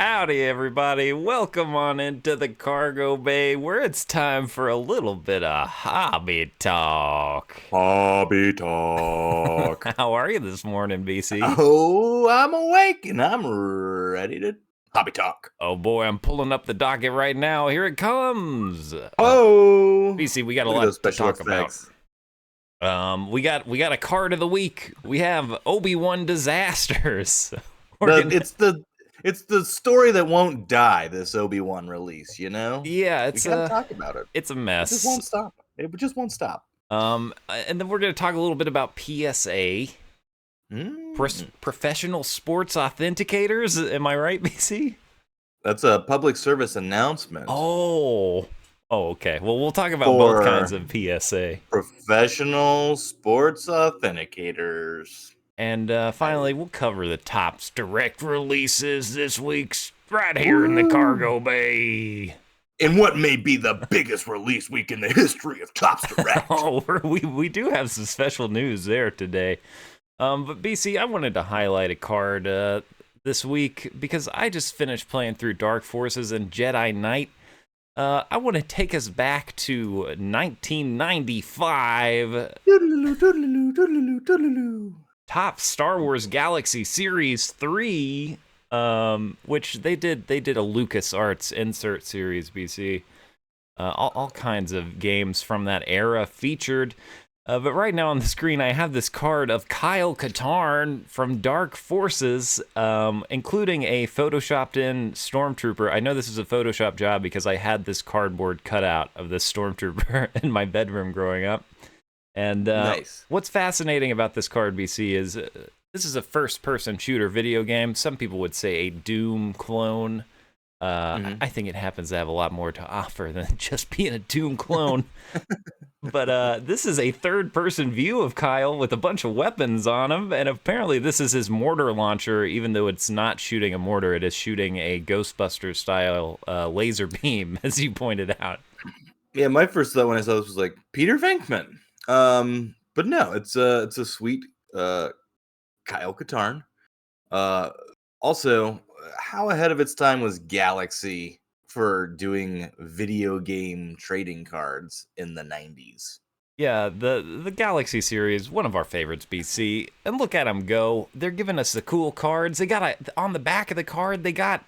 Howdy, everybody. Welcome on into the cargo bay where it's time for a little bit of hobby talk. Hobby talk. How are you this morning, BC? Oh, I'm awake and I'm ready to hobby talk. Oh boy, I'm pulling up the docket right now. Here it comes. Oh, BC, we got a look at those lot to special talk about. effects. We got a card of the week. We have Obi-Wan disasters. We're gonna, It's the story that won't die. This Obi-Wan release, you know. yeah, We gotta talk about it. it's a It just mess. won't stop. It just won't stop. And then we're gonna talk a little bit about PSA. Mm. Professional sports authenticators, am I right, BC? That's a public service announcement Okay. Well, we'll talk about both kinds for of PSA. professional sports authenticators. And finally, we'll cover the Topps direct releases this week, right here in the Woo! cargo bay. In what may be the biggest release week in the history of Topps Direct. We do have some special news there today. But BC, I wanted to highlight a card this week because I just finished playing through Dark Forces and Jedi Knight. I want to take us back to 1995. Top Star Wars Galaxy Series 3, which they did a LucasArts insert series, BC. All kinds of games from that era featured. But right now on the screen, I have this card of Kyle Katarn from Dark Forces, including a photoshopped-in Stormtrooper. I know this is a Photoshop job because I had this cardboard cutout of this Stormtrooper in my bedroom growing up. And Nice. What's fascinating about this card, BC, is this is a first-person shooter video game. Some people would say a Doom clone. I think it happens to have a lot more to offer than just being a Doom clone. But this is a third-person view of Kyle with a bunch of weapons on him, and apparently this is his mortar launcher, even though it's not shooting a mortar, it is shooting a Ghostbusters-style laser beam, as you pointed out. Yeah, my first thought when I saw this was like Peter Venkman. But no, it's a sweet Kyle Katarn. Also, how ahead of its time was Galaxy for doing video game trading cards in the 90s? Yeah, the Galaxy series, one of our favorites, BC. And look at them go. They're giving us the cool cards. They got on the back of the card, they got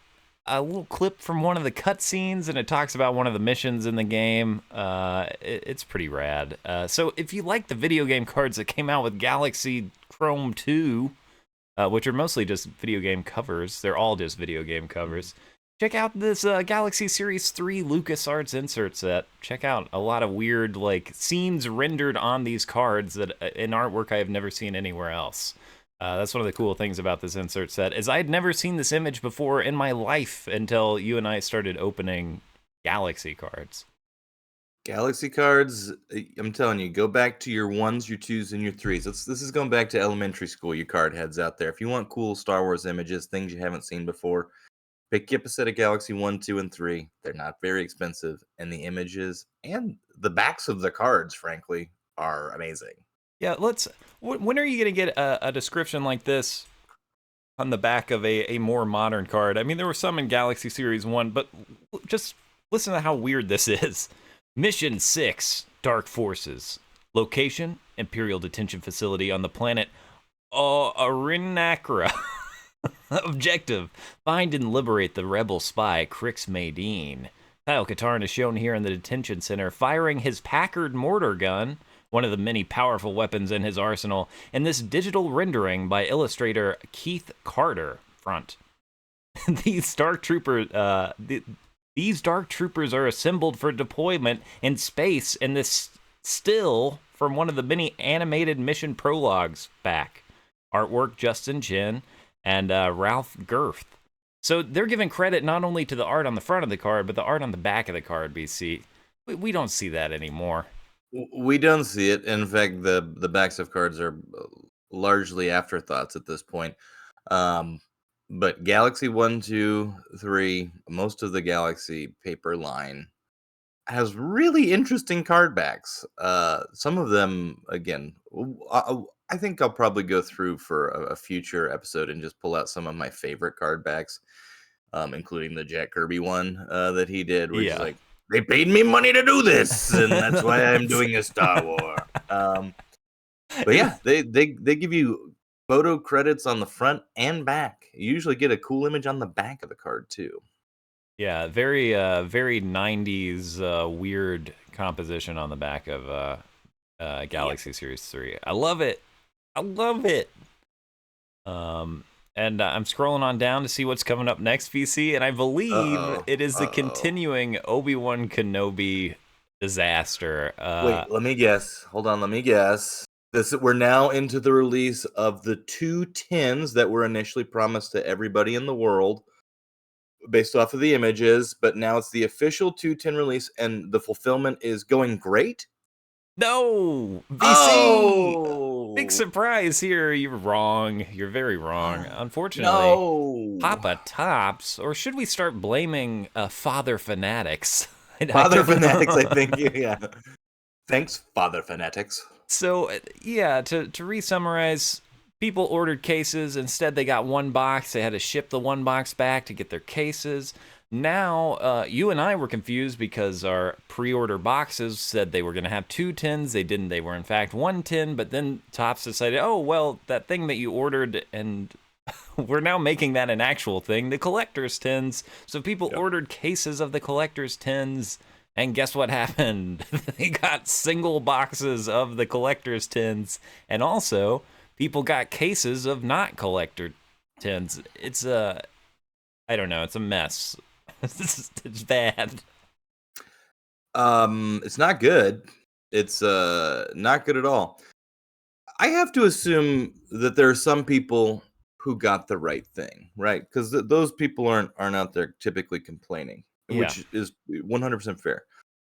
a little clip from one of the cutscenes, and it talks about one of the missions in the game. It's pretty rad. So if you like the video game cards that came out with Galaxy Chrome 2, which are mostly just video game covers, they're all just video game covers. Check out this Galaxy Series 3 LucasArts insert set. Check out a lot of weird scenes rendered on these cards that in artwork I have never seen anywhere else. That's one of the cool things about this insert set is I had never seen this image before in my life until you and I started opening Galaxy cards. Galaxy cards, I'm telling you, go back to your ones, your twos, and your threes. This is going back to elementary school, you card heads out there. If you want cool Star Wars images, things you haven't seen before, pick you up a set of Galaxy 1, 2, and 3. They're not very expensive, and the images and the backs of the cards, frankly, are amazing. Yeah, when are you going to get a description like this on the back of a more modern card? I mean, there were some in Galaxy Series 1, but just listen to how weird this is. Mission 6, Dark Forces. Location, Imperial Detention Facility on the planet Arinacra. Objective, find and liberate the rebel spy, Crix Maydeen. Kyle Katarn is shown here in the detention center firing his Packard mortar gun, one of the many powerful weapons in his arsenal, in this digital rendering by illustrator Keith Carter. Front. These dark troopers are assembled for deployment in space in this still from one of the many animated mission prologues back. Artwork Justin Chin and Ralph Girth. So they're giving credit not only to the art on the front of the card, but the art on the back of the card, BC. We don't see that anymore. We don't see it. In fact, the backs of cards are largely afterthoughts at this point. But Galaxy 1, 2, 3, most of the Galaxy paper line has really interesting card backs. Some of them, again, I think I'll probably go through for a future episode and just pull out some of my favorite card backs. including the Jack Kirby one that he did, where he's Yeah. like, "They paid me money to do this, and that's why I'm That's- doing a Star Wars." But yeah, they give you photo credits on the front and back. You usually get a cool image on the back of the card too. Yeah, very 90s weird composition on the back of Yep. Galaxy Series 3. I love it. I love it. Um, and I'm scrolling on down to see what's coming up next, VC, and I Uh believe oh. it is the Uh oh. continuing Obi-Wan Kenobi disaster. Wait, let me guess. Hold on, let me guess. We're now into the release of the two tins that were initially promised to everybody in the world based off of the images, but now it's the official 210 release and the fulfillment is going great. No, VC. Big Oh surprise here. You're wrong. You're very wrong. Unfortunately, no. Papa Tops, or should we start blaming Father Fanatics? I Father don't Fanatics, I know. think. Yeah. Thanks, Father Fanatics. So yeah, to re-summarize, people ordered cases. Instead, they got one box. They had to ship the one box back to get their cases. Now, you and I were confused because our pre-order boxes said they were going to have 2 tins. They didn't. They were in fact 1 tin. But then Tops decided, oh well, that thing that you ordered, and we're now making that an actual thing. The collector's tins. So people Yep. ordered cases of the collector's tins. And guess what happened? They got single boxes of the collector's tins, and also people got cases of not collector tins. It's a, I don't know, it's a mess. It's bad. It's not good. It's not good at all. I have to assume that there are some people who got the right thing, right? Because those people aren't out there typically complaining, Yeah, which is 100% fair.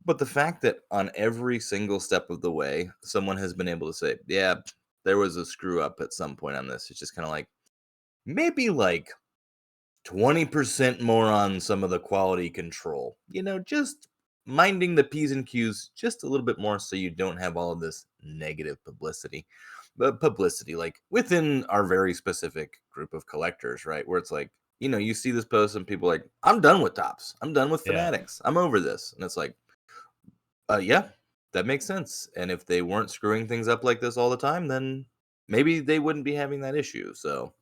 But the fact that on every single step of the way, someone has been able to say, "Yeah, there was a screw up at some point on this," it's just kind of like maybe like 20% more on some of the quality control. Just minding the P's and Q's just a little bit more so you don't have all of this negative publicity. But publicity, like within our very specific group of collectors, right? Where it's like, you see this post and people are like, I'm done with tops. I'm done with yeah. fanatics. I'm over this. And it's like, yeah, that makes sense. And if they weren't screwing things up like this all the time, then maybe they wouldn't be having that issue. So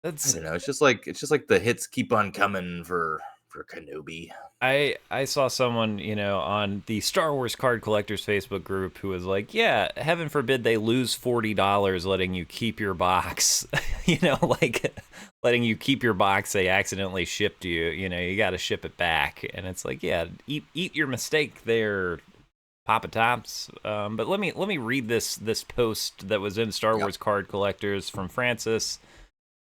I That's don't know. It's just like the hits keep on coming for Kenobi. I saw someone, on the Star Wars card collectors Facebook group who was like, "Yeah, heaven forbid they lose $40 letting you keep your box." Like letting you keep your box they accidentally shipped you. You got to ship it back, and it's like, yeah, eat your mistake there, Papa Tops. But let me read this post that was in Star Yep. Wars card collectors from Francis.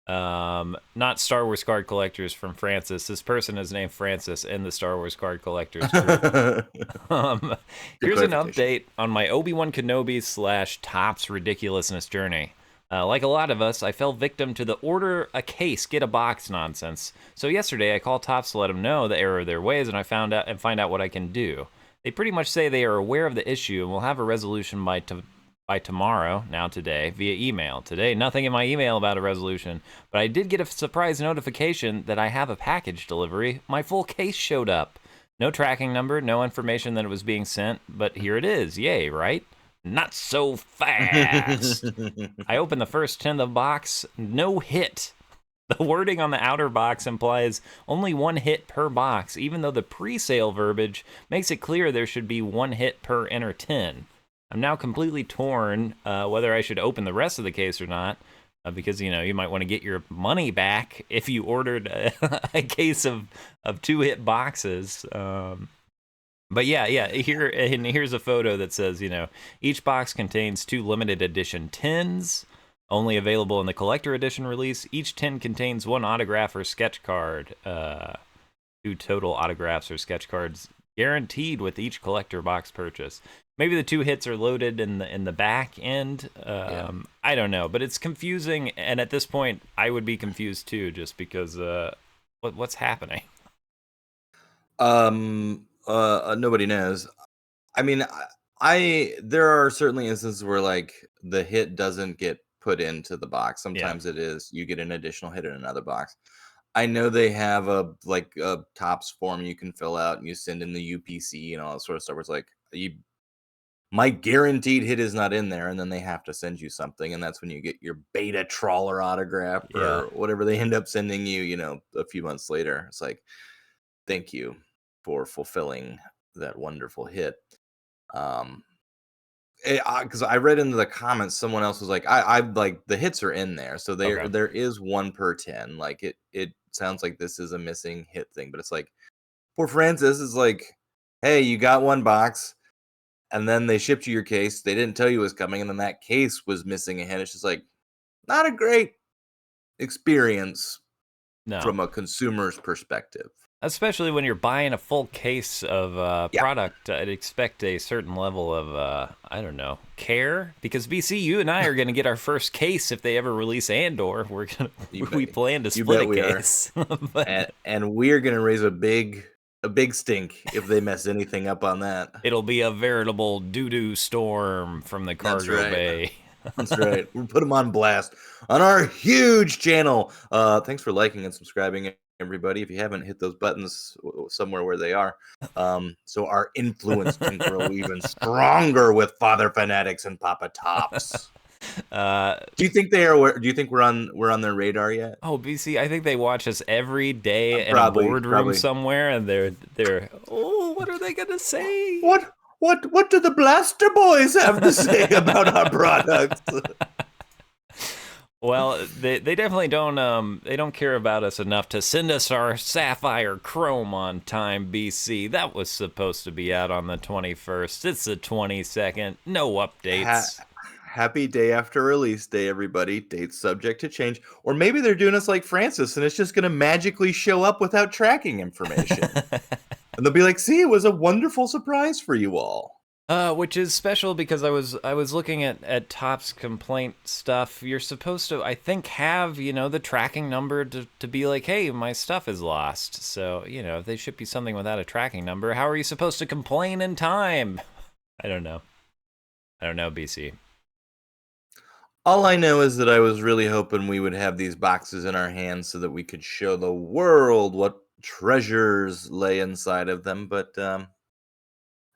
Not Star Wars card collectors from Francis. This person is named Francis in the Star Wars card collectors group. Um, Good Here's an clarification. update on my Obi-Wan Kenobi / Tops ridiculousness journey. Like a lot of us, I fell victim to the order a case, get a box nonsense. So yesterday, I called Tops to let them know the error of their ways, and I find out what I can do. They pretty much say they are aware of the issue and will have a resolution by tomorrow, now today, via email. Today, nothing in my email about a resolution, but I did get a surprise notification that I have a package delivery. My full case showed up. No tracking number, no information that it was being sent, but here it is. Yay, right? Not so fast. I opened the first 10 of the box, no hit. The wording on the outer box implies only one hit per box, even though the pre-sale verbiage makes it clear there should be one hit per inner 10. I'm now completely torn whether I should open the rest of the case or not, because you might want to get your money back if you ordered a case of 2-hit boxes. But yeah, here's a photo that says, each box contains 2 limited edition tins, only available in the collector edition release. Each tin contains 1 autograph or sketch card. 2 total autographs or sketch cards guaranteed with each collector box purchase. Maybe the 2 hits are loaded in the back end. Yeah. I don't know, but it's confusing, and at this point, I would be confused too, just because what's happening? Nobody knows. I mean, there are certainly instances where like the hit doesn't get put into the box. Yeah, Sometimes it is you get an additional hit in another box. I know they have a tops form you can fill out and you send in the UPC and all that sort of stuff. Where it's like my guaranteed hit is not in there, and then they have to send you something, and that's when you get your beta trawler autograph Yeah. or whatever they end up sending you. A few months later, it's like, thank you for fulfilling that wonderful hit. Um, because I read into the comments, someone else was like, I like the hits are in there, so Okay. there is 1 per 10. Like it sounds like this is a missing hit thing, but it's like for Francis, it's like, hey, you got one box, and then they shipped you your case. They didn't tell you it was coming, and then that case was missing a hit. It's just like not a great experience No. from a consumer's perspective. Especially when you're buying a full case of Yeah, product, I'd expect a certain level of, I don't know, care. Because BC, you and I are going to get our first case if they ever release Andor. you We bet, plan to you split a bet we are. case. But And we're gonna raise a big stink if they mess anything up on that. it'll be a veritable doo-doo storm from the That's cargo right. bay. That's right. We'll put them on blast on our huge channel. Thanks for liking and subscribing, everybody. If you haven't, hit those buttons somewhere where they are, so our influence can grow even stronger with father fanatics and Papa Tops. Uh, Do you think they are? Do you think we're on their radar yet? oh, BC, I think they watch us every day in a Probably, boardroom probably. somewhere, and they're oh, what are they gonna say? What do the Blaster Boys have to say about our products? Well, they definitely don't care about us enough to send us our Sapphire Chrome on time, BC. That was supposed to be out on the 21st. It's the 22nd. No Ha- updates. Happy day after release day, everybody. Dates subject to change. Or maybe they're doing us like Francis and it's just going to magically show up without tracking information. And they'll be like, see, it was a wonderful surprise for you all. Which is special because I was looking at Topps complaint stuff. You're supposed to, I think, have, the tracking number to be like, hey, my stuff is lost. So, if they ship you something without a tracking number, how are you supposed to complain in time? I don't know. I don't know, BC. All I know is that I was really hoping we would have these boxes in our hands so that we could show the world what treasures lay inside of them. But I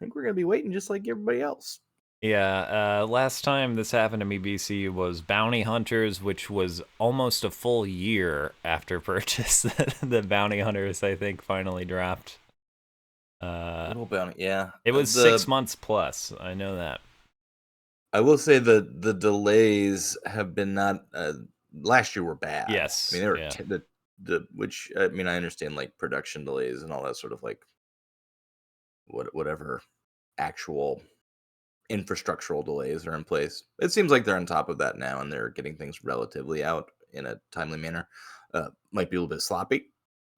think we're going to be waiting just like everybody else. Yeah, last time this happened to me, BC, was Bounty Hunters, which was almost a full year after purchase. The Bounty Hunters, I think, finally dropped. Little bounty, yeah. It was 6 months plus. I know that. I will say the delays have been not. Last year were bad. I Yes, mean, they were yeah. which I mean I understand like production delays and all that sort of like whatever actual infrastructural delays are in place. It seems like they're on top of that now and they're getting things relatively out in a timely manner. Might be a little bit sloppy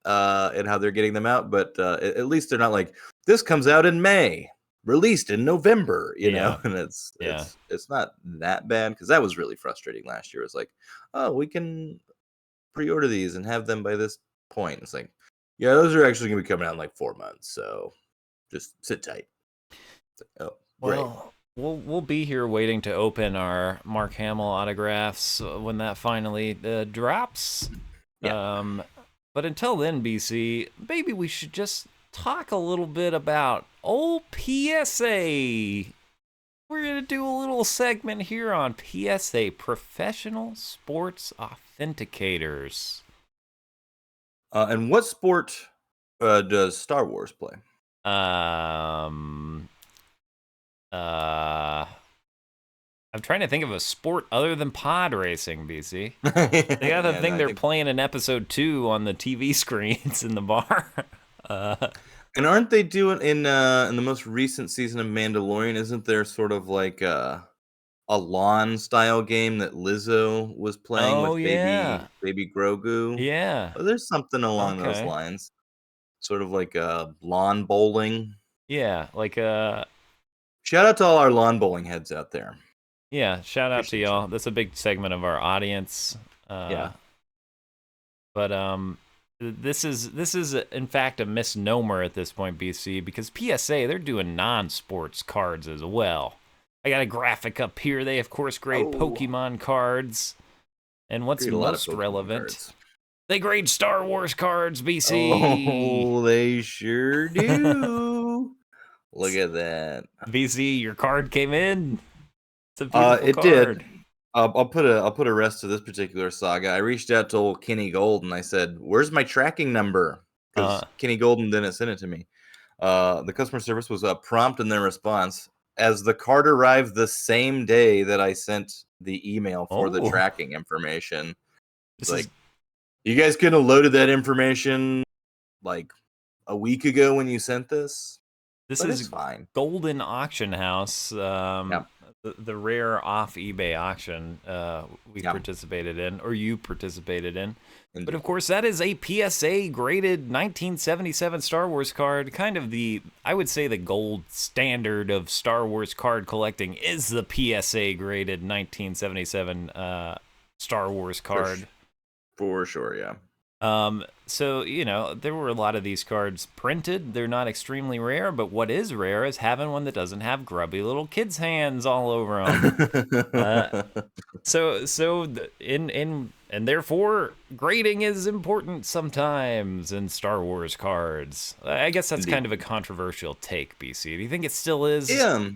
in how they're getting them out, but at least they're not like this comes out in May, released in November, Yeah, and it's yeah. it's it's not that bad because that was really frustrating last year. It's like, oh, we can pre-order these and have them by this point. It's like, yeah, those are actually gonna be coming out in like 4 months, so just sit tight. It's like, oh, great. Well, we'll be here waiting to open our Mark Hamill autographs when that finally drops. Yeah. Um, but until then, BC, maybe we should just talk a little bit about old PSA. We're gonna do a little segment here on PSA, Professional Sports Authenticators. And what sport does Star Wars play? Um, uh, I'm trying to think of a sport other than pod racing, BC. They got the Yeah, no, thing I they're think. playing in episode 2 on the TV screens in the bar. Uh, And aren't they doing in the most recent season of Mandalorian? Isn't there sort of like a lawn style game that Lizzo was playing oh with yeah, baby Grogu? yeah. Oh, there's something along those Okay, lines, sort of like lawn bowling. yeah. Like Shout out to all our lawn bowling heads out there. yeah. Shout out to Appreciate you. y'all. That's a big segment of our audience. Uh, Yeah. but this is in fact a misnomer at this point, BC, because PSA they're doing non-sports cards as well. I got a graphic up here. They of course grade Oh, Pokemon cards, and what's create a lot of most Pokemon relevant cards. They grade Star Wars cards, BC. Oh, they sure do. Look at that. BC, your card came in. It's a beautiful It did. card. I'll put a rest to this particular saga. I reached out to old Kenny Gold and I said, "Where's my tracking number?" Uh, Because Kenny Golden didn't send it to me. The customer service was prompt in their response, as the card arrived the same day that I sent the email for the oh, tracking information. It's this is like, you guys could have loaded that information like a week ago when you sent this, this but it's is fine. Golden Auction House. Yeah, The rare off eBay auction we yeah, participated in, or you participated in. But indeed. of course, that is a PSA graded 1977 Star Wars card. Kind of I would say, the gold standard of Star Wars card collecting is the PSA graded 1977 Star Wars card. For sure, yeah. So, there were a lot of these cards printed. They're not extremely rare, but what is rare is having one that doesn't have grubby little kids' hands all over them. And therefore, grading is important sometimes in Star Wars cards. I guess that's Indeed. kind of a controversial take, BC. Do you think it still is? Yeah,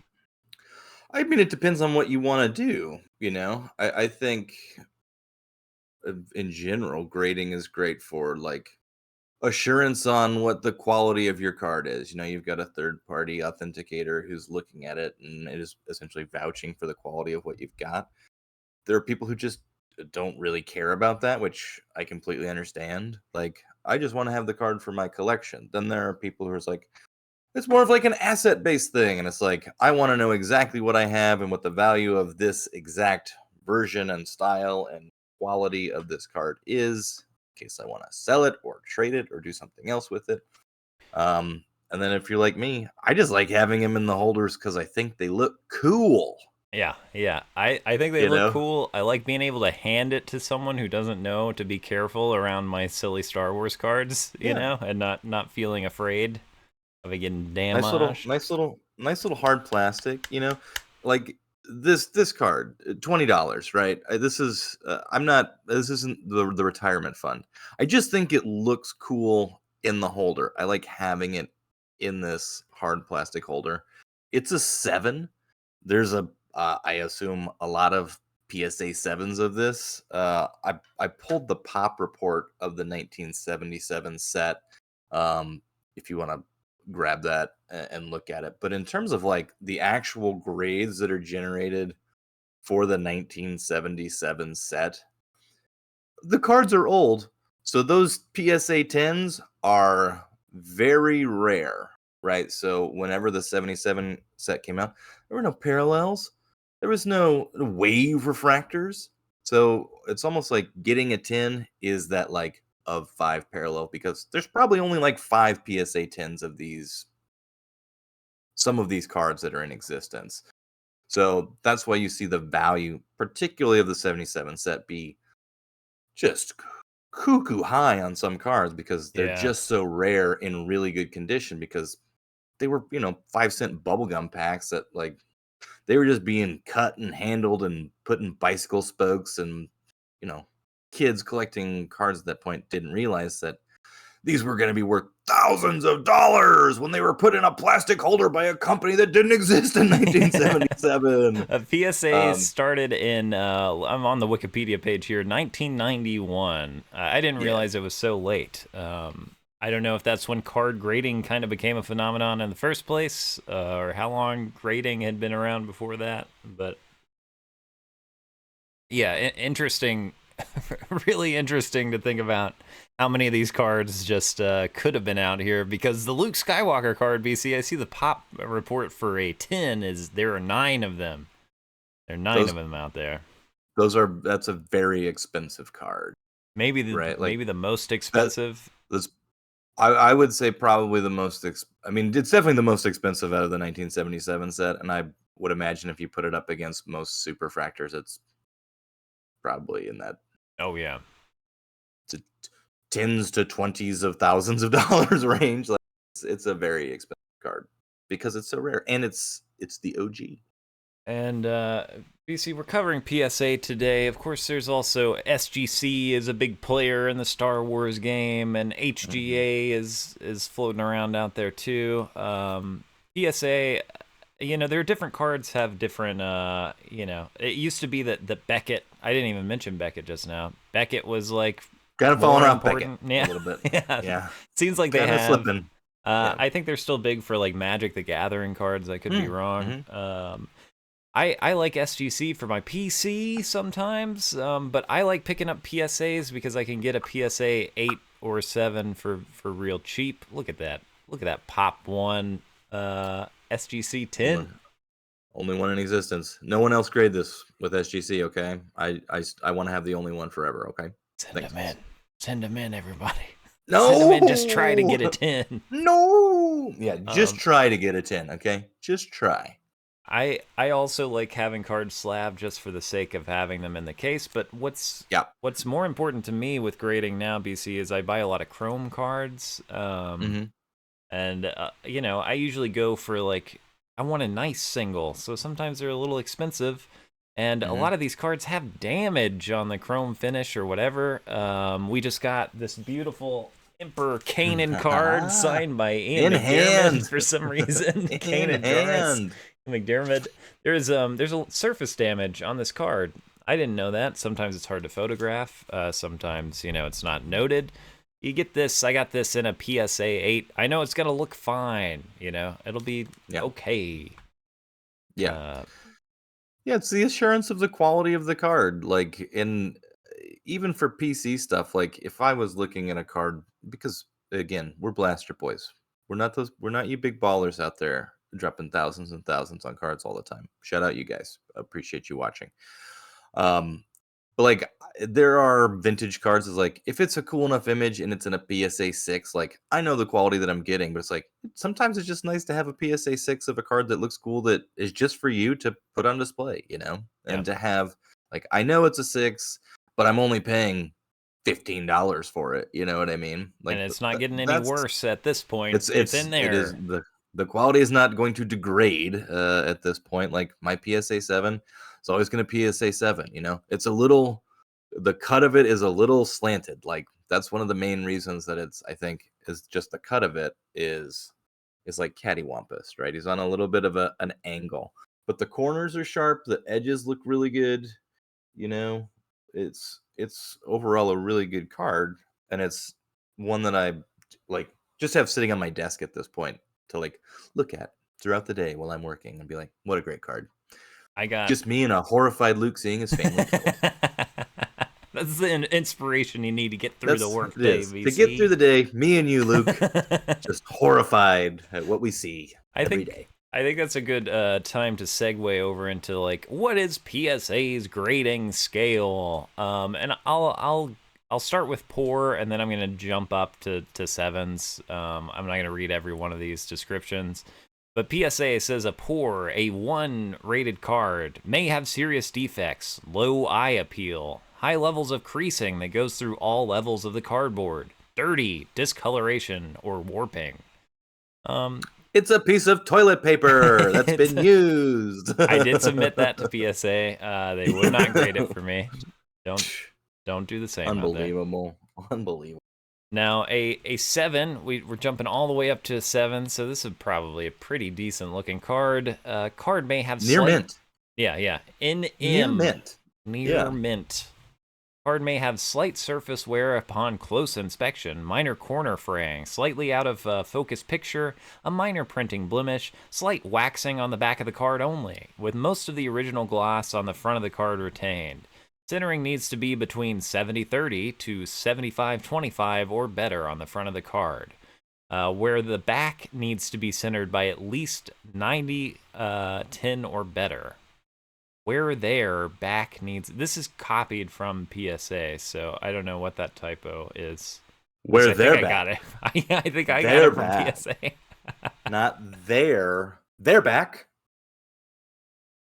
I mean, it depends on what you want to do. I think in general, grading is great for like assurance on what the quality of your card is. You've got a third party authenticator who's looking at it and it is essentially vouching for the quality of what you've got. There are people who just don't really care about that, which I completely understand. Like, I just want to have the card for my collection. Then there are people who are like, it's more of like an asset based thing. And it's like, I want to know exactly what I have and what the value of this exact version and style and quality of this card is, in case I want to sell it or trade it or do something else with it. And then if you're like me, I just like having them in the holders because I think they look cool. Yeah. I think they You look know, cool. I like being able to hand it to someone who doesn't know to be careful around my silly Star Wars cards, yeah, and not feeling afraid of it getting damaged. nice little hard plastic. Like this card, $20, right? This is I'm not. This isn't the retirement fund. I just think it looks cool in the holder. I like having it in this hard plastic holder. It's a 7. There's I assume a lot of PSA 7s of this. I pulled the pop report of the 1977 set. If you want to grab that and look at it. But in terms of like the actual grades that are generated for the 1977 set, the cards are old. So those PSA 10s are very rare, right? So whenever the 77 set came out, there were no parallels. There was no wave refractors. So it's almost like getting a 10 is that like of 5 parallel, because there's probably only like 5 PSA 10s of some of these cards that are in existence. So that's why you see the value, particularly of the 77 set, be just cuckoo high on some cards because they're just Yes. so rare in really good condition, because they were, 5-cent bubblegum packs that like they were just being cut and handled and put in bicycle spokes, and you know, kids collecting cards at that point didn't realize that these were going to be worth thousands of dollars when they were put in a plastic holder by a company that didn't exist in 1977. PSA Um, started in, I'm on the Wikipedia page here, 1991. I didn't yeah, realize it was so late. I don't know if that's when card grading kind of became a phenomenon in the first place, or how long grading had been around before that. But yeah, interesting, really interesting to think about how many of these cards just could have been out here, because the Luke Skywalker card, BC, I see the pop report for a 10 is there are 9 of them. There are 9 those of them out there. that's a very expensive card, right? Like Maybe the most that expensive. that's I would say probably the most I mean, it's definitely the most expensive out of the 1977 set, and I would imagine if you put it up against most superfractors, it's probably in that Oh yeah. t- tens to twenties of thousands of dollars range. Like, it's a very expensive card because it's so rare, and it's the OG. And BC, we're covering PSA today. Of course, there's also SGC is a big player in the Star Wars game, and HGA is floating around out there too. PSA, there are different cards have different. It used to be that Beckett. I didn't even mention Beckett just now. Beckett was like Kind of falling more off Beckett important. Yeah, a little bit. Yeah. Seems like they Kind of have. slipping. Yeah. I think they're still big for like Magic the Gathering cards. I could be wrong. I like SGC for my PC sometimes, but I like picking up PSAs because I can get a PSA 8 or 7 for real cheap. Look at that. Look at that Pop 1 SGC 10. Only one in existence. No one else grade this with SGC, okay? I want to have the only one forever, okay? Send them in. Send them in, everybody. No! Send them in. Just try to get a 10. No! Yeah, just try to get a 10, okay? Just try. I also like having cards slab just for the sake of having them in the case, but what's more important to me with grading now, BC, is I buy a lot of chrome cards, and I usually go for like I want a nice single, so sometimes they're a little expensive, and a lot of these cards have damage on the chrome finish or whatever. We just got this beautiful Emperor Kanan card signed by Ian McDermott for some reason. Kanan McDermott. There's a surface damage on this card. I didn't know that. Sometimes it's hard to photograph. Sometimes it's not noted. You get this. I got this in a PSA 8. I know it's gonna look fine. It'll be okay. Yeah. It's the assurance of the quality of the card. Like even for PC stuff. Like if I was looking at a card, because again, we're blaster boys. We're not you big ballers out there dropping thousands and thousands on cards all the time. Shout out you guys. Appreciate you watching. But like there are vintage cards is like if it's a cool enough image and it's in a PSA 6, like I know the quality that I'm getting, but it's like sometimes it's just nice to have a PSA 6 of a card that looks cool that is just for you to put on display, and to have like I know it's a 6, but I'm only paying $15 for it. You know what I mean? Like, and it's not getting any worse at this point. It's in there. It is the quality is not going to degrade at this point. Like my PSA 7, it's always going to PSA 7. It's a little. The cut of it is a little slanted. Like that's one of the main reasons that I think is just the cut of it is like cattywampus, right? He's on a little bit of an angle, but the corners are sharp. The edges look really good. It's overall a really good card, and it's one that I like just have sitting on my desk at this point to like look at throughout the day while I'm working and be like, what a great card. I got just me and a horrified Luke seeing his family. That's the inspiration you need to get through the work day, VC. To get through the day, me and you, Luke, just horrified at what we see every day. I think that's a good time to segue over into like what is PSA's grading scale, and I'll start with poor, and then I'm gonna jump up to 7s. I'm not gonna read every one of these descriptions, but PSA says a poor, a 1 rated card may have serious defects, low eye appeal, high levels of creasing that goes through all levels of the cardboard, dirty, discoloration, or warping. It's a piece of toilet paper that's been used. I did submit that to PSA. They would not grade it for me. Don't do the same. Unbelievable. Now a 7, we're jumping all the way up to a 7, so this is probably a pretty decent looking card. Card may have near mint. Yeah. Near mint. Near mint. Card may have slight surface wear upon close inspection, minor corner fraying, slightly out of focus picture, a minor printing blemish, slight waxing on the back of the card only, with most of the original gloss on the front of the card retained. Centering needs to be between 70-30 to 75-25 or better on the front of the card, where the back needs to be centered by at least 90-10 or better. Where their back needs... This is copied from PSA, so I don't know what that typo is. Where their back. I got it. I think I got it from back. PSA. Not their back.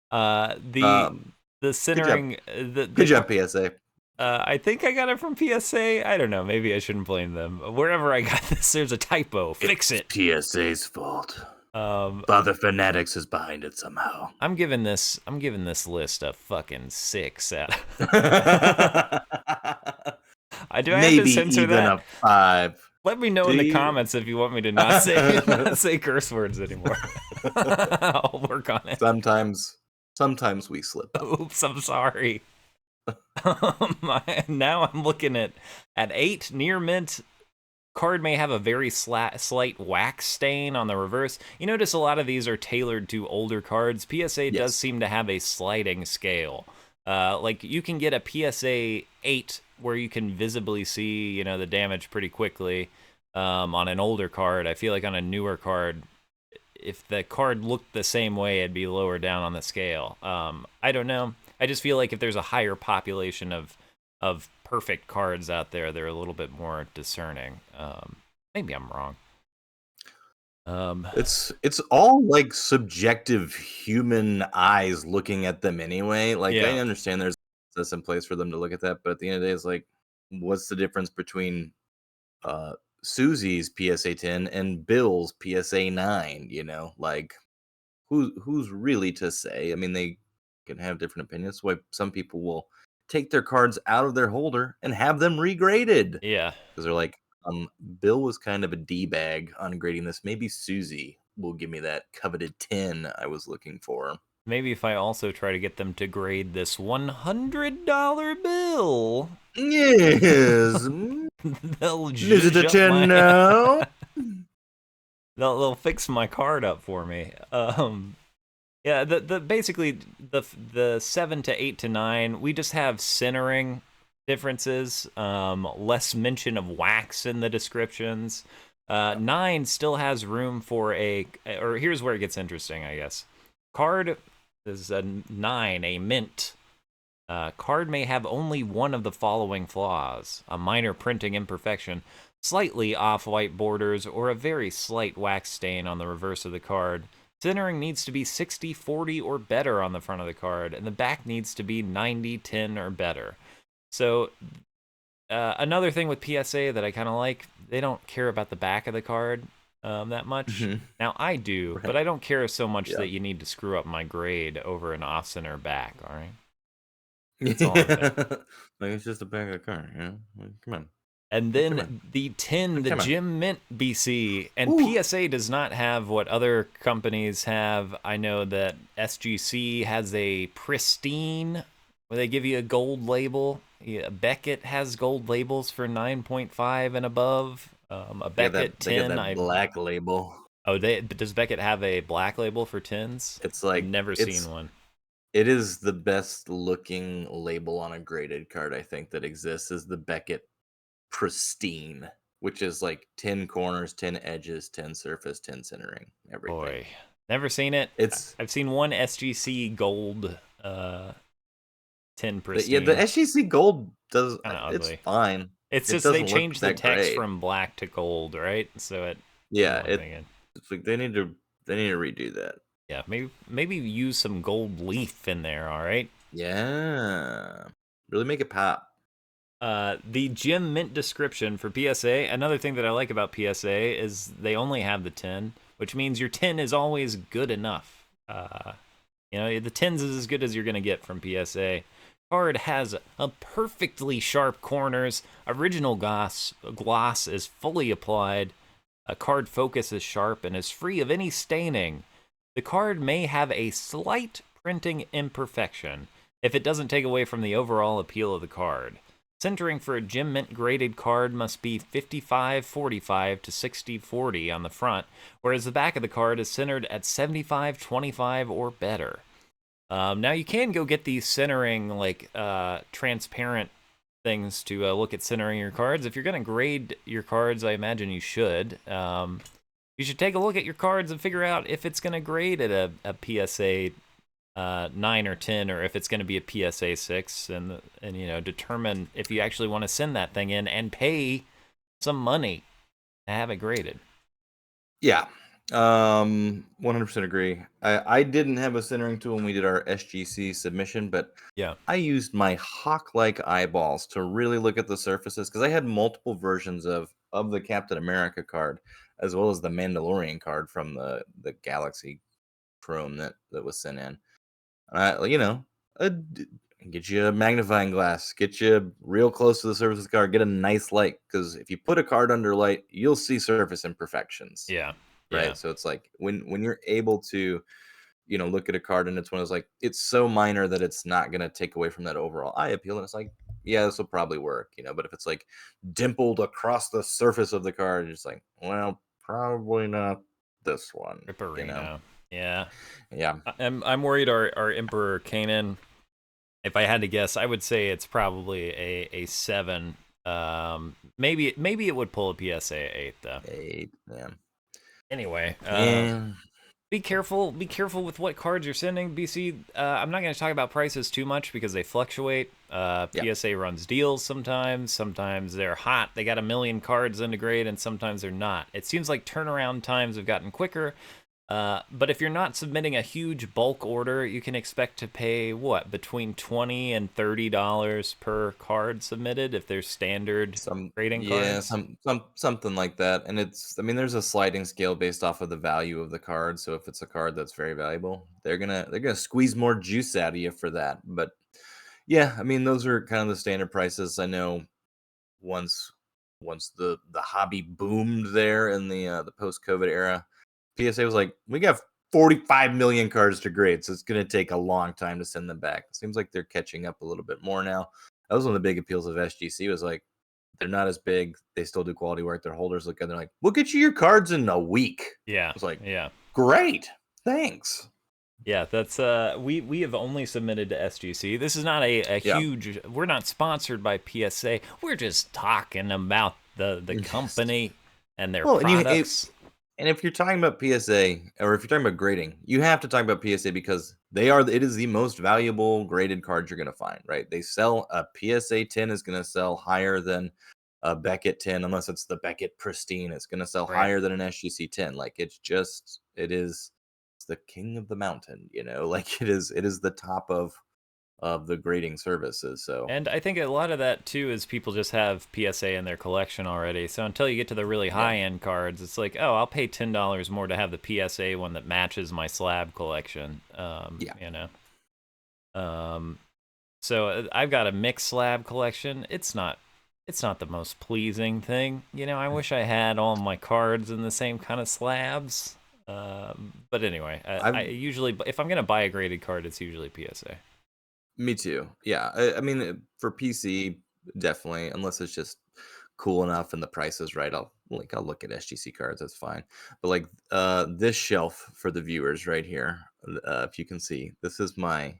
The centering... Good job, PSA. I think I got it from PSA. I don't know. Maybe I shouldn't blame them. Wherever I got this, there's a typo. Fix it. PSA's fault. Father Fanatics is behind it somehow. I'm giving this list a fucking 6 out. Do I have to Maybe censor even a that? 5. Let me know Do in the you? comments if you want me to not say not say curse words anymore. I'll work on it. Sometimes we slip up. Oops, I'm sorry. Now I'm looking at 8 near mint. Card may have a very slight wax stain on the reverse. You notice a lot of these are tailored to older cards. PSA does Yes. seem to have a sliding scale. Like you can get a PSA 8 where you can visibly see, the damage pretty quickly on an older card. I feel like on a newer card, if the card looked the same way, it'd be lower down on the scale. I don't know. I just feel like if there's a higher population of perfect cards out there, they're a little bit more discerning. Maybe I'm wrong. It's all like subjective human eyes looking at them anyway. Like I Yeah, understand there's some place for them to look at that, but at the end of the day, it's like, what's the difference between uh Susie's PSA 10 and Bill's PSA 9? Like who's really to say? I mean, they can have different opinions. Why some people will take their cards out of their holder and have them regraded yeah. because they're like, Bill was kind of a d bag on grading this. Maybe Susie will give me that coveted 10 I was looking for. Maybe if I also try to get them to grade this $100 bill, Yes. they'll Is it zhuzh a up 10 my. now? They'll fix my card up for me. Yeah, the basically the 7 to 8 to 9, we just have centering differences. Less mention of wax in the descriptions. 9 still has room for or here's where it gets interesting, I guess. Card is a 9, a mint. Card may have only one of the following flaws: a minor printing imperfection, slightly off-white borders, or a very slight wax stain on the reverse of the card. Centering needs to be 60-40 or better on the front of the card, and the back needs to be 90-10 or better. So another thing with PSA that I kind of like, they don't care about the back of the card that much. Mhm. Now I do, but Right. I don't care so much Yeah. that you need to screw up my grade over an off-center back, all right? That's all I'm saying. Yeah. Like it's just a bag of car, Like, come on. And Come on. then the 10, the Come on. Gem Mint BC. And Ooh. PSA does not have what other companies have. I know that SGC has a pristine, where they give you a gold label. Yeah, Beckett has gold labels for 9.5 and above. A Beckett They got 10, that black label. does Beckett have a black label for 10s? It's I've like never seen one. it is the best looking label on a graded card I think that exists is the Beckett Pristine, which is like 10 corners, 10 edges, 10 surface, 10 centering, everything. Boy, never seen it. It's I've seen one SGC gold 10 yeah, the pristine. SGC gold does Kind of it's ugly. fine. It's It just they doesn't look changed the that text great. from black to gold, right? So I'm Yeah, only thinking, it's like they need to redo that. yeah, maybe use some gold leaf in there. All right. Yeah. Really make it pop. The Gem Mint description for PSA. Another thing that I like about PSA is they only have the 10, which means your 10 is always good enough. The 10s is as good as you're gonna get from PSA. Card has a perfectly sharp corners. Original gloss is fully applied. A card focus is sharp and is free of any staining. The card may have a slight printing imperfection if it doesn't take away from the overall appeal of the card. Centering for a Gem Mint graded card must be 55-45 to 60-40 on the front, whereas the back of the card is centered at 75-25 or better. Now you can go get these centering, like transparent things to look at centering your cards. If you're going to grade your cards, I imagine you should. You should take a look at your cards and figure out if it's going to grade at a PSA 9 or 10, or if it's going to be a PSA 6, and determine if you actually want to send that thing in and pay some money to have it graded. Yeah. 100% agree. I didn't have a centering tool when we did our SGC submission, but Yeah. I used my hawk-like eyeballs to really look at the surfaces because I had multiple versions of of the Captain America card, as well as the Mandalorian card from the Galaxy Chrome that was sent in. You know, get you a magnifying glass, get you real close to the surface of the card, get a nice light, because if you put a card under light, you'll see surface imperfections, Yeah. Yeah. right? So it's like when you're able to, look at a card and it's one of those, like, it's so minor that it's not gonna take away from that overall eye appeal, and it's like, yeah, this will probably work, but if it's like dimpled across the surface of the card, it's like, well, probably not this one. Ripperino. Yeah. Yeah. I'm worried our Emperor Kanan. If I had to guess, I would say it's probably a 7. Maybe it would pull a PSA 8 though. 8, yeah. Anyway, Yeah. be careful with what cards you're sending, BC. I'm not going to talk about prices too much because they fluctuate. Yeah. PSA runs deals sometimes they're hot, they got a million cards into grade, and sometimes they're not. It seems like turnaround times have gotten quicker. But if you're not submitting a huge bulk order, you can expect to pay between $20 and $30 per card submitted if they're standard grading cards. Something like that. And there's a sliding scale based off of the value of the card. So if it's a card that's very valuable, they're gonna squeeze more juice out of you for that. But yeah, those are kind of the standard prices. I know once the hobby boomed there in the post-COVID era, PSA was like, we got 45 million cards to grade, so it's going to take a long time to send them back. It seems like they're catching up a little bit more now. That was one of the big appeals of SGC, was like, they're not as big. They still do quality work. Their holders look good. They're like, we'll get you your cards in a week. Yeah. I was like, yeah. Great. Thanks. Yeah, that's we have only submitted to SGC. This is not a huge, we're not sponsored by PSA. We're just talking about the company and their products. And if you're talking about PSA, or if you're talking about grading, you have to talk about PSA because it is the most valuable graded card you're going to find, right? They sell a PSA 10 is going to sell higher than a Beckett 10, unless it's the Beckett Pristine. It's going to sell higher than an SGC 10. Like, it's the king of the mountain, like it is the top of the grading services. So, and I think a lot of that too is people just have PSA in their collection already. So until you get to the really high end cards, it's like, oh, I'll pay $10 more to have the PSA one that matches my slab collection. So I've got a mixed slab collection. It's not the most pleasing thing. I wish I had all my cards in the same kind of slabs. But anyway, I usually, if I'm gonna buy a graded card, it's usually PSA. Me too. Yeah, for PC, definitely, unless it's just cool enough and the price is right. I'll look at SGC cards. That's fine. But like this shelf for the viewers right here, if you can see, this is my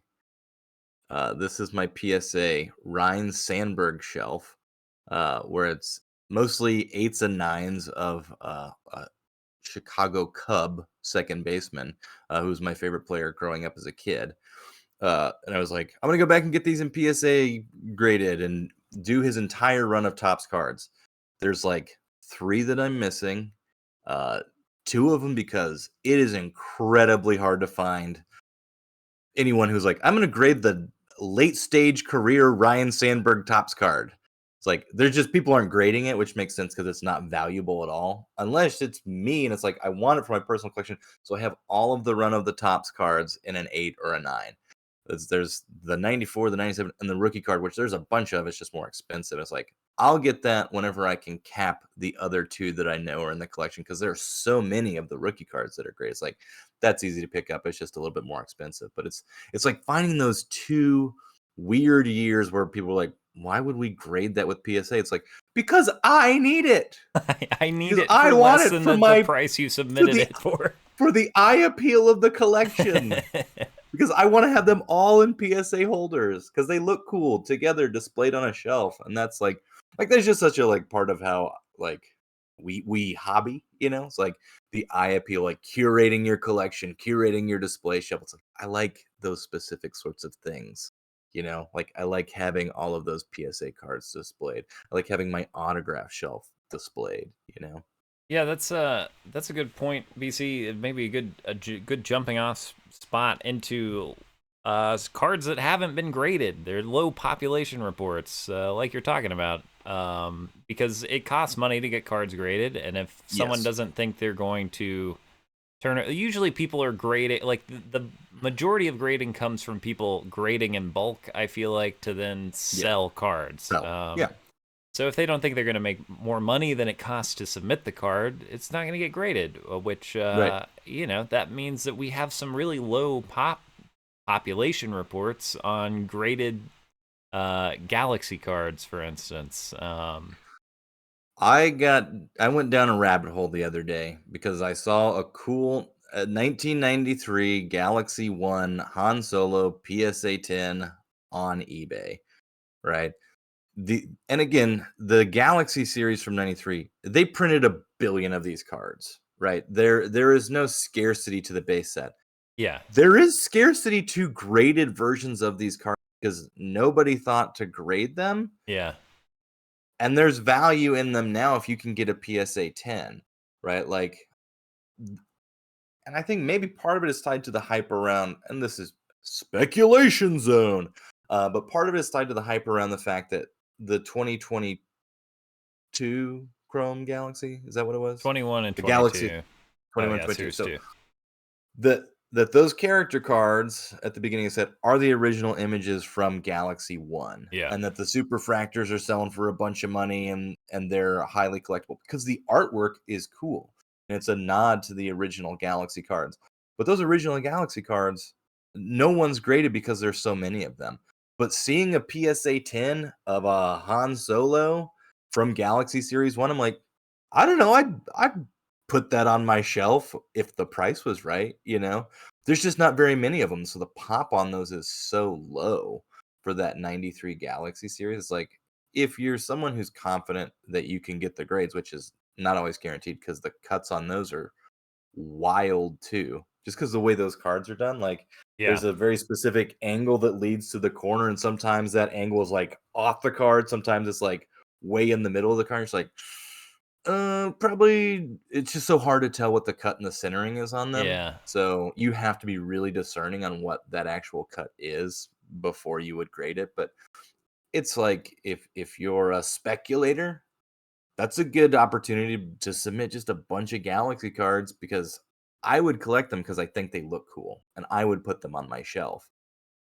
PSA Ryan Sandberg shelf, where it's mostly 8s and 9s of a Chicago Cub second baseman, who was my favorite player growing up as a kid. And I was like, I'm gonna go back and get these in PSA graded and do his entire run of Topps cards. There's like 3 that I'm missing. 2 of them because it is incredibly hard to find anyone who's like, I'm gonna grade the late stage career Ryan Sandberg Topps card. It's like, there's just, people aren't grading it, which makes sense because it's not valuable at all. Unless it's me and it's like, I want it for my personal collection. So I have all of the run of the Topps cards in an 8 or a 9. There's the 94, the 97, and the rookie card, which there's a bunch of. It's just more expensive. It's like, I'll get that whenever I can cap the other 2 that I know are in the collection, because there are so many of the rookie cards that are great. It's like, that's easy to pick up. It's just a little bit more expensive. But it's like finding those 2 weird years where people are like, why would we grade that with PSA? It's like, because I need it. I need it. I want it for the price you submitted it for the eye appeal of the collection. Because I want to have them all in PSA holders because they look cool together displayed on a shelf. And that's like that's just such a part of how we hobby, it's like the eye appeal, like curating your collection, curating your display shelf. It's like, I like those specific sorts of things, I like having all of those PSA cards displayed. I like having my autograph shelf displayed, Yeah, that's a good point, BC. It may be a good jumping off spot into cards that haven't been graded. They're low population reports, like you're talking about. because it costs money to get cards graded, and if someone Yes. doesn't think they're going to turn it, usually people are grading, like the majority of grading comes from people grading in bulk, I feel like, to then Yeah. sell cards. So yeah. So if they don't think they're going to make more money than it costs to submit the card, it's not going to get graded, which, Right. that means that we have some really low population reports on graded Galaxy cards, for instance. I went down a rabbit hole the other day because I saw a cool 1993 Galaxy One Han Solo PSA 10 on eBay, right? And again, the Galaxy series from 93, they printed a billion of these cards, right? There is no scarcity to the base set. Yeah, There is scarcity to graded versions of these cards because nobody thought to grade them. yeah, And there's value in them now if you can get a PSA 10, right? Like, and I think maybe part of it is tied to the hype around, and this is speculation zone, but part of it is tied to the hype around the fact that the 2022 Chrome Galaxy, is that what it was? 21 and The Galaxy 22. Oh 21, yeah, 22. Series So 2. that those character cards at the beginning of the set are the original images from Galaxy One, Yeah, and that the superfractors are selling for a bunch of money, and they're highly collectible because the artwork is cool and it's a nod to the original Galaxy cards. But those original Galaxy cards, no one's graded because there's so many of them. But seeing a PSA 10 of a Han Solo from Galaxy Series One, I'm like, I don't know, I'd put that on my shelf if the price was right, you know? There's just not very many of them, so the pop on those is so low for that 93 Galaxy series. It's like, if you're someone who's confident that you can get the grades, which is not always guaranteed because the cuts on those are wild too. Just because the way those cards are done, like yeah. there's a very specific angle that leads to the corner, and sometimes that angle is like off the card, sometimes it's like way in the middle of the card. It's like, probably it's just so hard to tell what the cut and the centering is on them. Yeah. So you have to be really discerning on what that actual cut is before you would grade it. But it's like if you're a speculator, that's a good opportunity to submit just a bunch of Galaxy cards because I would collect them because I think they look cool and I would put them on my shelf.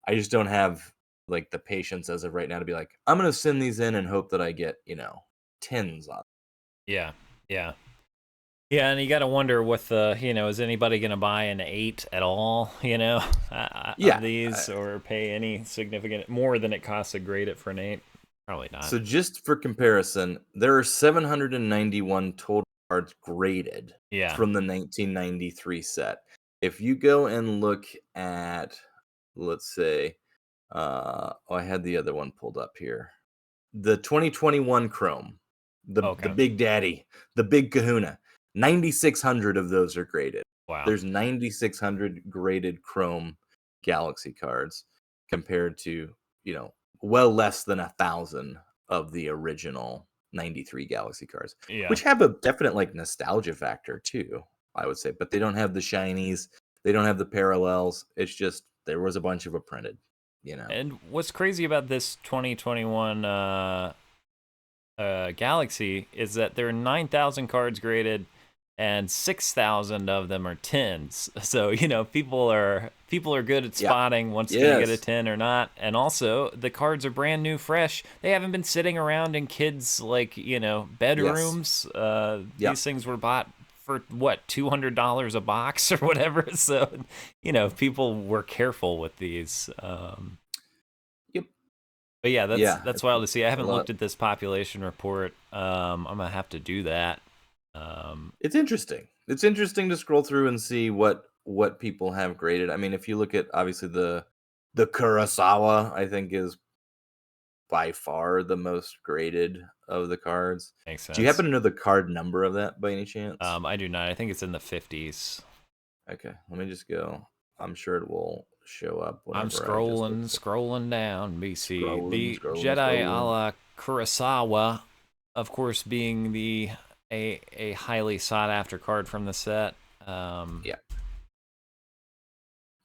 I just don't have like the patience as of right now to be like, I'm gonna send these in and hope that I get, tens on. Yeah. Yeah. Yeah, and you got to wonder with the, is anybody going to buy an 8 at all, of Yeah. these, or pay any significant more than it costs to grade it for an 8? Probably not. So just for comparison, there are 791 total cards graded Yeah. from the 1993 set. If you go and look at, let's say, I had the other one pulled up here. The 2021 Chrome, the Okay. Big Daddy, the Big Kahuna. 9,600 of those are graded. Wow. There's 9,600 graded Chrome Galaxy cards compared to, well less than 1,000 of the original 93 Galaxy cards, Yeah. which have a definite like nostalgia factor too, I would say, but they don't have the shinies, they don't have the parallels. It's just there was a bunch of it printed. And what's crazy about this 2021 Galaxy is that there are 9,000 cards graded, and 6,000 of them are 10s. So people are good at Yeah. spotting what's gonna get a Yes. 10 or not. And also the cards are brand new, fresh. They haven't been sitting around in kids' Yes. bedrooms. Yeah. These things were bought for what, $200 a box or whatever. So people were careful with these. Yep. But yeah, that's Yeah. that's wild to see. I A haven't lot. looked at this population report. I'm gonna have to do that. It's interesting. It's interesting to scroll through and see what people have graded. I mean, if you look at obviously the Kurosawa, I think is by far the most graded of the cards. Makes Do you sense. happen to know the card number of that by any chance? I do not. I think it's in the 50s. Okay, let me just go. I'm sure it will show up I'm whenever I just look scrolling down. BC. scrolling, The scrolling, Jedi a scrolling. la Kurosawa, of course, being a highly sought after card from the set. Yeah.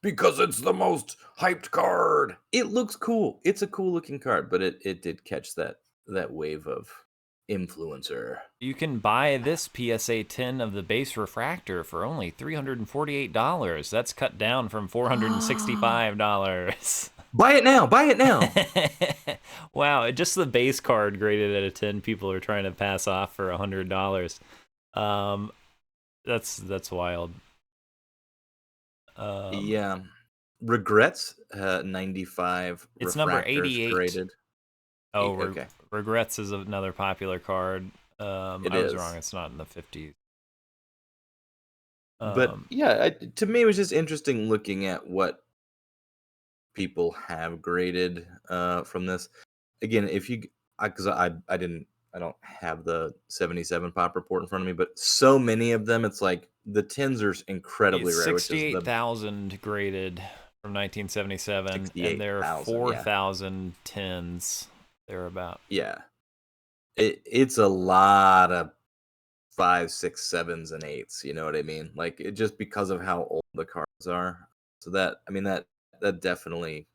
Because it's the most hyped card. It looks cool. It's a cool looking card, but it did catch that wave of influencer. You can buy this PSA 10 of the base refractor for only $348. That's cut down from $465. Buy it now. Buy it now. Wow, just the base card graded at a 10, people are trying to pass off for $100. That's wild. Yeah. Regrets 95 It's number refractors 88. graded. Oh, Okay. Regrets is another popular card. I was wrong. It's not in the 50s. But yeah, to me, it was just interesting looking at what people have graded from this. Again, if you, because I don't have the 77 pop report in front of me, but so many of them, it's like the tens are incredibly it's rare, which is 68,000 graded from 1977, and there are 4,000 tens thereabout. Yeah, it's a lot of 5, 6, 7s, and 8s. You know what I mean? Like just because of how old the cards are. So that that definitely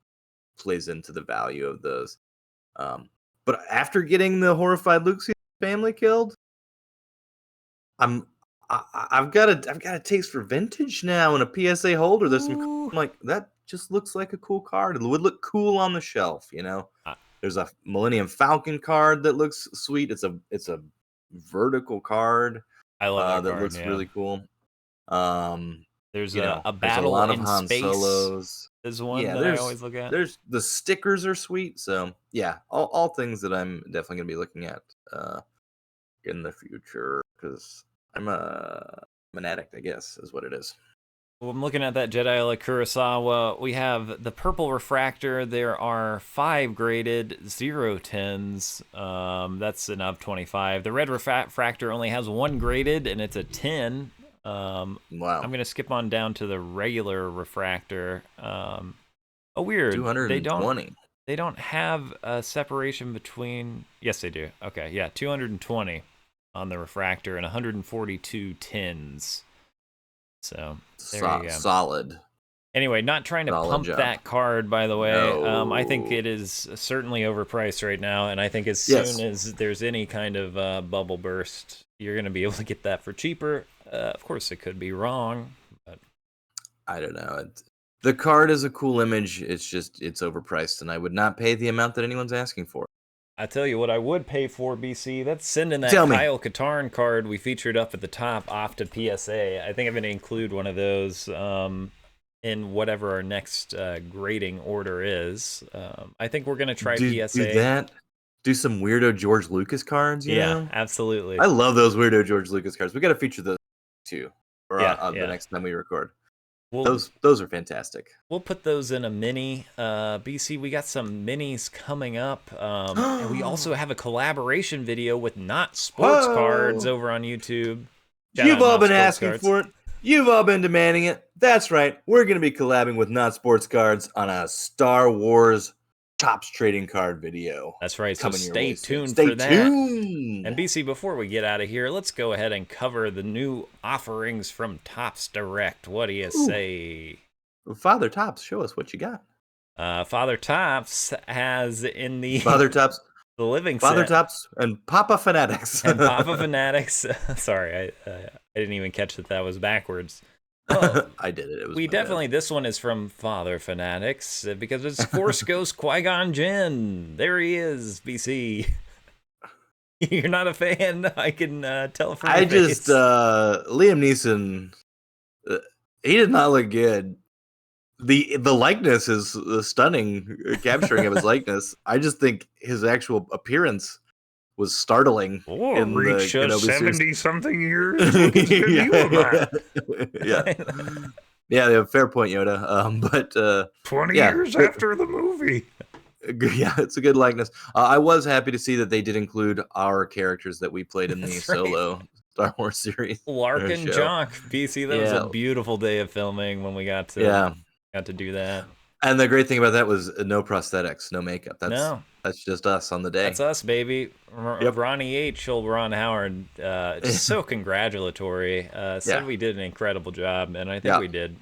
plays into the value of those. But after getting the horrified Luke's family killed, I've got a taste for vintage now and a PSA holder. There's some, I'm like, that just looks like a cool card. It would look cool on the shelf, you know. There's a Millennium Falcon card that looks sweet. It's a vertical card. I love that card, looks really cool. There's you know, a there's battle a lot of in Han space. Solos. Is one that I always look at. There's the stickers are sweet. So yeah, all things that I'm definitely gonna be looking at in the future because I'm an addict, I guess, is what it is. Well, I'm looking at that Jedi La Kurosawa. We have the purple refractor. There are 5 graded, 0 tens. That's an of 25. The red refractor only has 1 graded, and it's a 10. Wow. I'm gonna skip on down to the regular refractor. Oh, weird. 220. They don't have a separation between. Yes, they do. Okay, yeah, 220 on the refractor and 142 tens. So there you go. Solid. Anyway, not trying to pump that card, by the way. No. I think it is certainly overpriced right now, and I think as soon as there's any kind of bubble burst, you're going to be able to get that for cheaper. Of course, it could be wrong, but I don't know. The card is a cool image. It's just it's overpriced, and I would not pay the amount that anyone's asking for. I tell you what I would pay for, BC. That's sending that Kyle Katarn card we featured up at the top off to PSA. I think I'm going to include one of those in whatever our next grading order is. I think we're going to try PSA. Do that. Do some weirdo George Lucas cards, you know? Absolutely. I love those weirdo George Lucas cards. We got to feature those too, or the next time we record. Those are fantastic. We'll put those in a mini. BC, we got some minis coming up. And we also have a collaboration video with Not Sports Cards over on YouTube. You've all been asking for it. You've all been demanding it. That's right. We're going to be collabing with Not Sports Cards on a Star Wars Topps trading card video. That's right. So stay tuned for that. And BC, before we get out of here, let's go ahead and cover the new offerings from Topps Direct. What do you say? Father Topps, show us what you got. Father Topps has in the Father Topps, the living Father set. Topps and Papa Fanatics. And Papa Fanatics. Sorry, I didn't even catch that was backwards. Well, I did it. It was we definitely bad. This one is from Father Fanatics because it's Force Ghost Qui-Gon Jinn. There he is, BC. You're not a fan. I can tell from your face. Liam Neeson. He did not look good. The likeness is stunning. Capturing of his likeness. I just think his actual appearance was startling. Reach 70-something years. What can you about? Yeah, fair point, Yoda. But 20 years after the movie. Yeah, it's a good likeness. I was happy to see that they did include our characters that we played in the solo Star Wars series. Lark and Jock, BC. That was a beautiful day of filming when we got to do that. And the great thing about that was no prosthetics, no makeup. That's just us on the day. That's us, baby. Ronnie H. Old Ron Howard, just so congratulatory. Said we did an incredible job, and I think we did.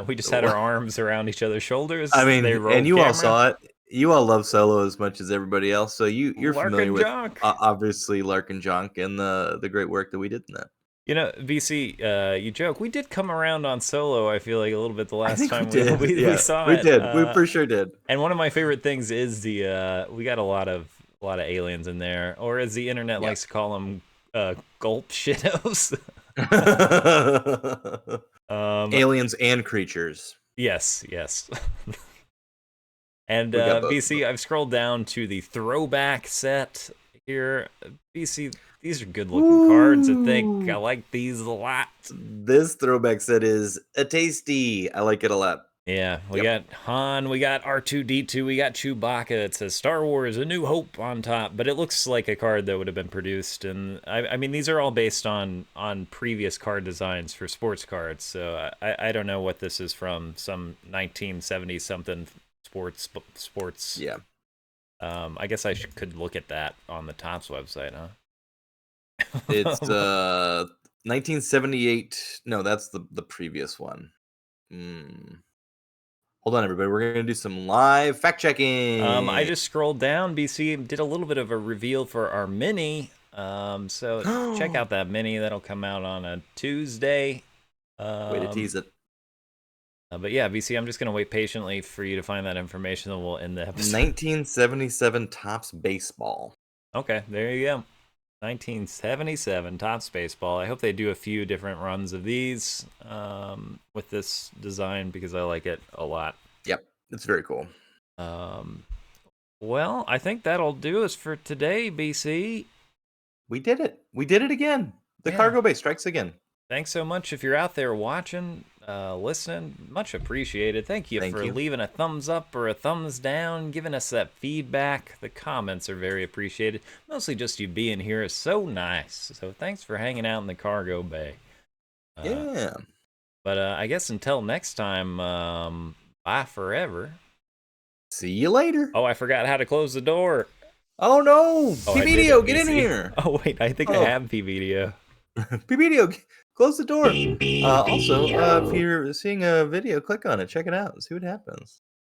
We just had our arms around each other's shoulders. I mean, and you all saw it. you all love Solo as much as everybody else, so you're familiar Larkin with Junk. obviously Larkin Jonk and the great work that we did in that. You know, VC, you joke. We did come around on Solo, I feel like, a little bit the I last think we time we, did. we Yeah, saw we it. did. We for sure did. And one of my favorite things is the we got a lot of aliens in there, or as the internet Yeah. likes to call them, gulp shittos. um, Aliens and creatures. yes, yes. And We got both of them. BC, I've scrolled down to the throwback set here. BC, these are good looking cards. I think I Ooh. like these a lot. This throwback set is a tasty. I like it a lot. Yeah, we Yep. got Han, we got R2-D2, we got Chewbacca. It says Star Wars: A New Hope on top, but it looks like a card that would have been produced. And I mean, these are all based on previous card designs for sports cards. So I don't know what this is from. Some 1970 something sports. Yeah. I guess I could look at that on the Topps website, huh? It's 1978. No, that's the previous one. Hold on, everybody. We're gonna do some live fact I checking. just scrolled down. BC did a little bit of a reveal for our mini. So check out that mini. That'll come out on a Tuesday. Way to tease it. But yeah, BC, I'm just gonna wait patiently for you to find that information, and we'll end the episode. 1977 Topps baseball. Okay, there you go. 1977 Topps baseball. I hope they do a few different runs of these with this design because I like it a lot. Yep, it's very cool. Well, I think that'll do us for today, BC. We did it. We did it again. The cargo bay strikes again. Thanks so much if you're out there watching, listening. Much appreciated. Thank you for leaving a thumbs up or a thumbs down, giving us that feedback. The comments are very appreciated. Mostly just you being here is so nice. So thanks for hanging out in the cargo bay. Yeah. But I guess until next time, bye forever. See you later. Oh, I forgot how to close the door. Oh no! P-Video, get in here! Oh wait, I think I have P-Video. P-Video, close the door. Also, if you're seeing a video, click on it, check it out, see what happens.